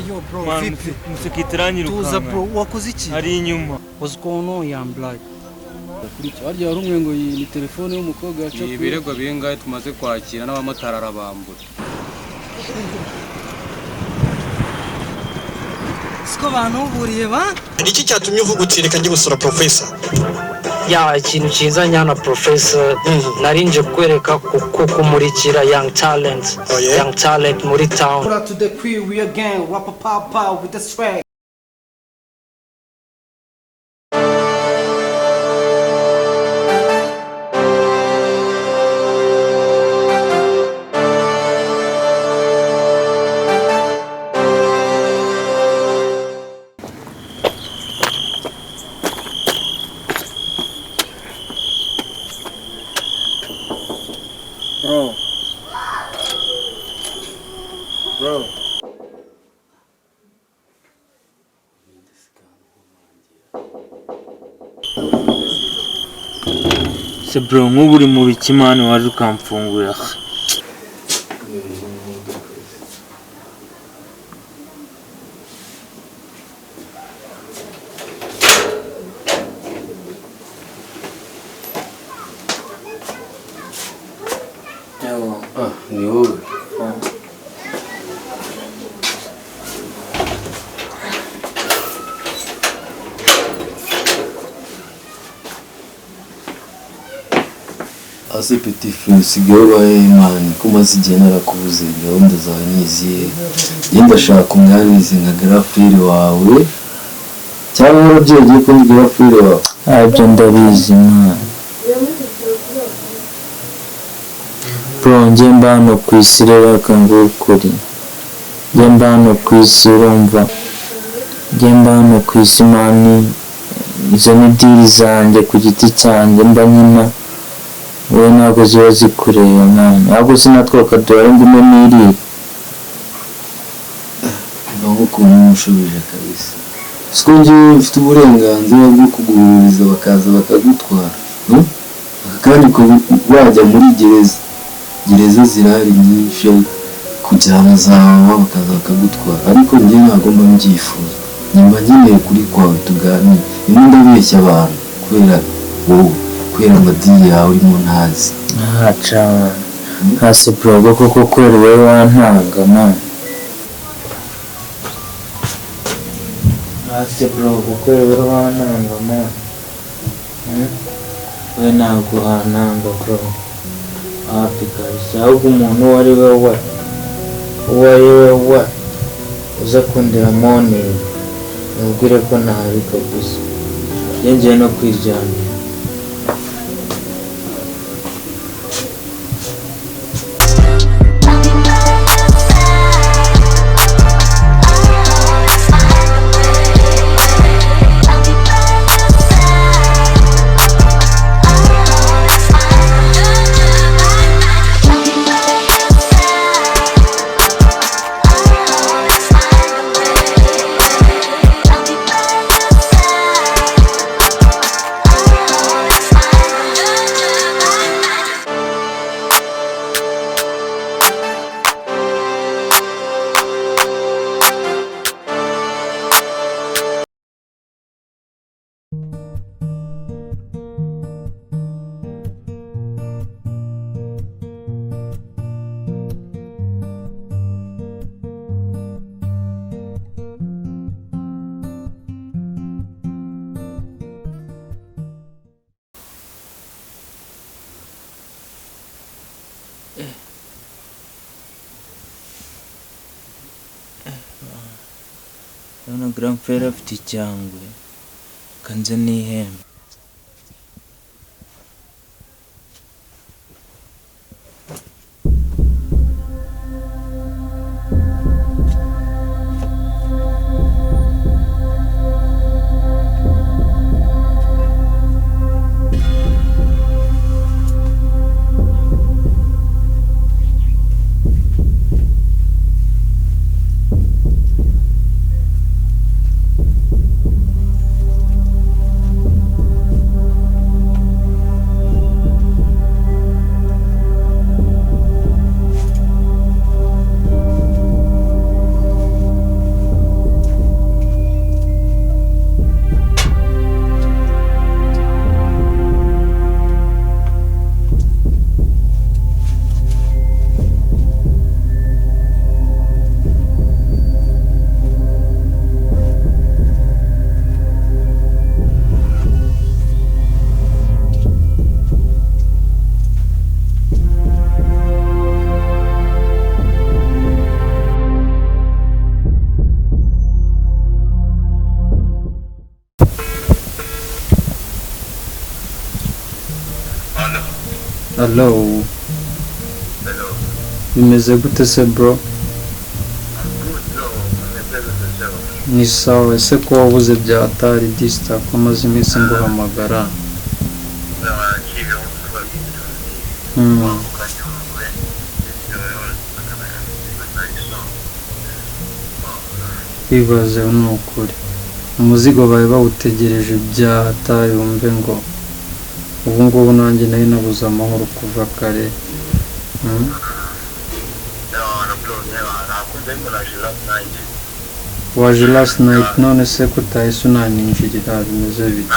Yo bro, vipi? Msikitirani Tuza bro, wakoze iki? Ari inyuma. What's going on, young blood? Harya rumwe ngo iyi ni telefone y'umukobwa yaca kuri. Ibirego bingahe tumaze kwakira n'abamotari arabambura. Siko banuburiye ba? Iki cyatumye uvuga uti reka njye gusura professor? Ya ikintu cyiza nyana professor narinje kwereka kumurikira young talent. Oh, yeah? Young talent muri town. Put up to the crew, we again, wap pow with the swag. Bro. Se bro, nk'ubu uri mu bikimani waje ukamfungura. Ni wowe. Ase petit frère usigaye ubaye imana ko maze igihe narakubuze gahunda zawe niziye ngenda ndashaka umwanizi nka grafire wawe cyangwa urabyegiye ko ndi grafire wawe Ibyo ndabizi mwana. Bro, njye mba hano ku isi rero akangura ukuri. Njye mba hano ku isi urumva. Njye mba hano ku isi mani. Izo ni diri zanjye ku giti cyanjye mba nyina. Wowe ntabwo ziba zikureba mwana. Ntabwo sinatwoka duhari ndimo nirira. ntabwo ukuntu umushubije kabisa siko njyewe mfite uburenganzira bwo kuguhuriza bakaza bakagutwara kandi ko wajya muri gereza zirahari nyinshi kujyana zawe bakaza bakagutwara ariko njye ntabwo mba mbyifuza nyuma nkeneye kuri kwawe tuganire rimwe ndabeshya abantu kubera wowe kubera amadini yawe urimo ntazi Cawa. Hasi bro, koko kweri wowe wantanga mwana. Hasi bro, kweri wowe wantanga mwana. We ntabwo wantanga bro. Happy kabisa. Ahubwo umuntu uwo ari we uza kundira morning mubwire ko ntahari kabisa. Ngiye no kwiryamira. Urabona grandpere afite icyangwe kanze n'ihembe. Hello. Bimeze gute se bro? Ni sawa. Ese ko wabuze bya atari dista ko amaze iminsi nguhamagara? Ibaze ni ukuri. Umuzigo bawe bawutegereje bya atari wumve ngo ubu ngubu nanjye nari nabuze amahoro kuva kare. Waje last night none se kutahise unaninjirira bimeze bite?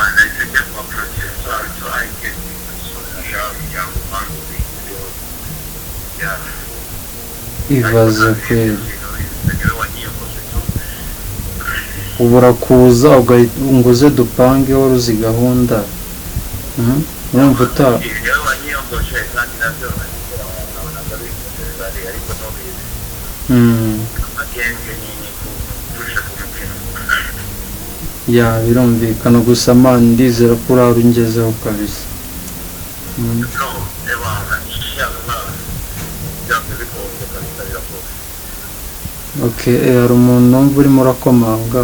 Ibaze kweli. Ubura kuza nguze dupange wari uzi gahunda. Urumva uta ya birumvikana gusa man ndizera ko urara ungezeho kabisa. Okay, hari umuntu numva urimo urakomanga.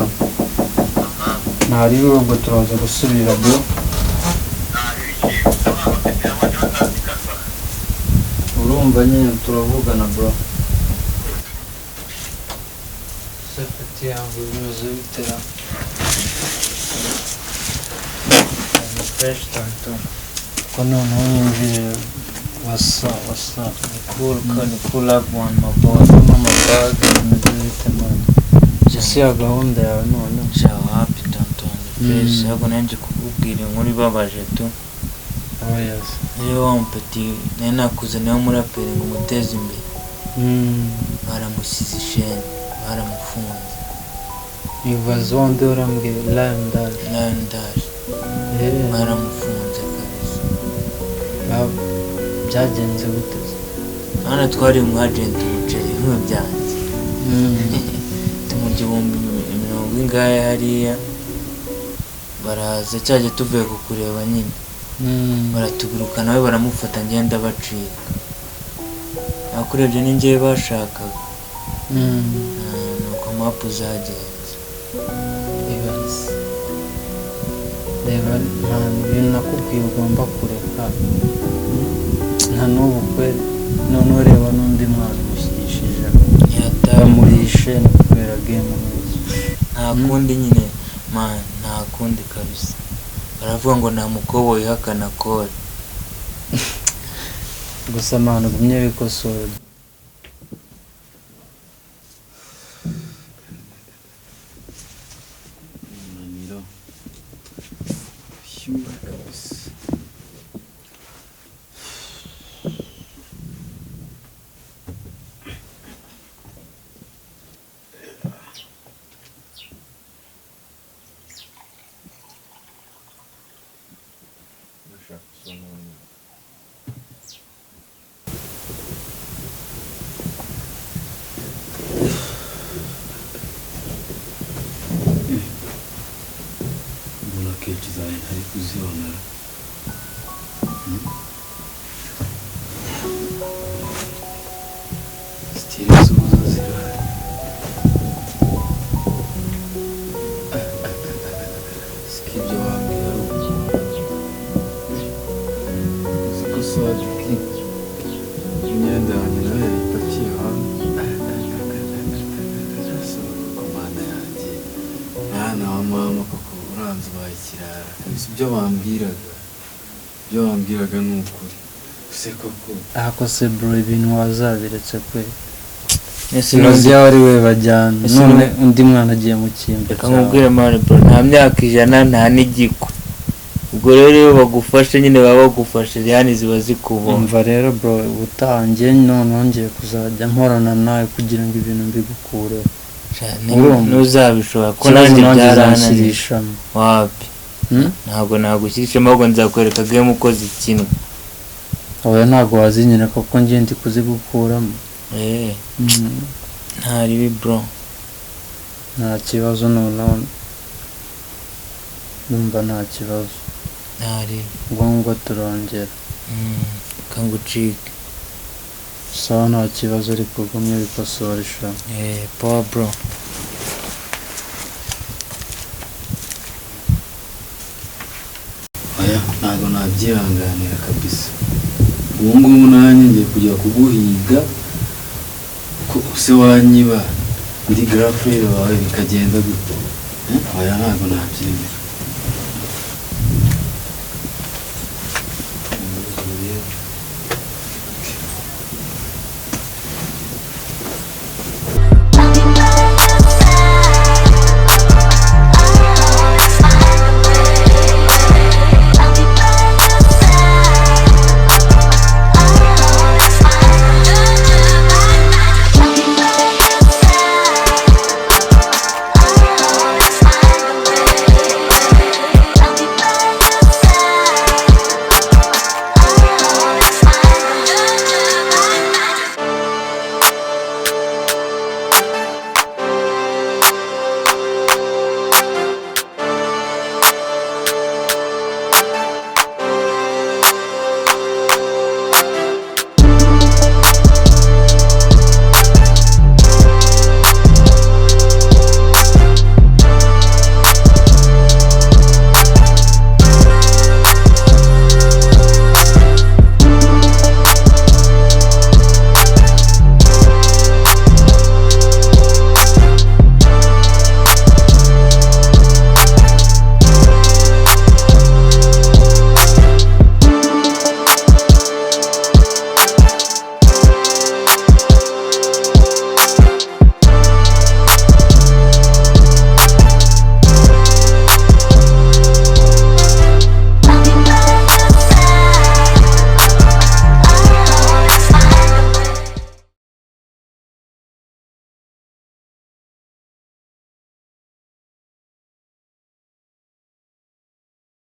Ntari we ubwo turaza gusubira bro. Urumva nyine turavugana bro. Sepeti yangu bimeze bitera. Fresh tanto. Ko noneho nyinjire wasa. Ni cool up one my boy. Mama bag bimeze bite man. Jesi ya gahunda yawe none. Shawa happy tanto. Fresh yako nanje kukubwira inkuru ibabaje tu. Oh yes. Iyo mpeti nena kuzana umuraperi ngo muteze imbere. Baramusize isheni, baramufunze. Ibaze wonde urambwira Lion Dash. Baramufunze kabisa. Byagenze gute? Hano twari mu agent umuceri nk'ubu byanze. Tumugibumbi 70 hariya. Baraza cyaje tuvuye kukureba nyine. Baratuguruka nawe baramufata ngenda bacika. Nakurebye ninjye bashakaga. Nuko mapu zagenze. Ibaze. Reba nta bintu nakubwiye ugomba kureka. Nta n'ubu kweli none ureba n'undi mwana umushyigishije yatamurishe no kubera game neza. Nta kundi nyine man, nta kundi kabisa. Baravuga ngo nta mukobo yihakana kore. Gusa man ugumye bikosora. Maniro. Shyuha kabisa. Mbona kenshi zawe ntari kuzibonera. Stile zuza zirahari. Sikibyo wambwira ari uko. Ziko sadiki. Imyenda yanjye nawe yayipakiye hanze. Komanda yanjye. Mwana wa mama koko uranze ubaye ikirara. Ibyo bambwiraga ni ukuri. Se koko. Ako se bro ibintu wazabiretse kwe. Sinzi yawe ari we bajyana. None undi mwana agiye mu kimbe. Kamubwire mari bro nta myaka 100 nta n'igiko. Ubwo rero iyo bagufashe nyine baba bagufashe yani ziba zikubona. Umva rero bro utangiye none ngiye kuzajya mporana nawe kugira ngo ibintu mbigukure. Ntuzabishobora ko nanjye byarananirisha. Wapi? Ntabwo nagushyirishemo ahubwo nzakwereka game uko zikinwa. Oya ntabwo wazinyina kuko ngiye ndi kuzigukuramo. Ntari bi bro. Nta kibazo none. Numva nta kibazo. Ntari. Ubwo ngo turongera. kangucike. sawa nta kibazo ariko gumye bikosoresha. Power bro. Oya ntago nabyihanganira kabisa. Ubu ngubu nanjye ngiye kujya kuguhiga ko se wanyiba ndi girlfriend wawe bikagenda gute? Oya ntago nabyemera.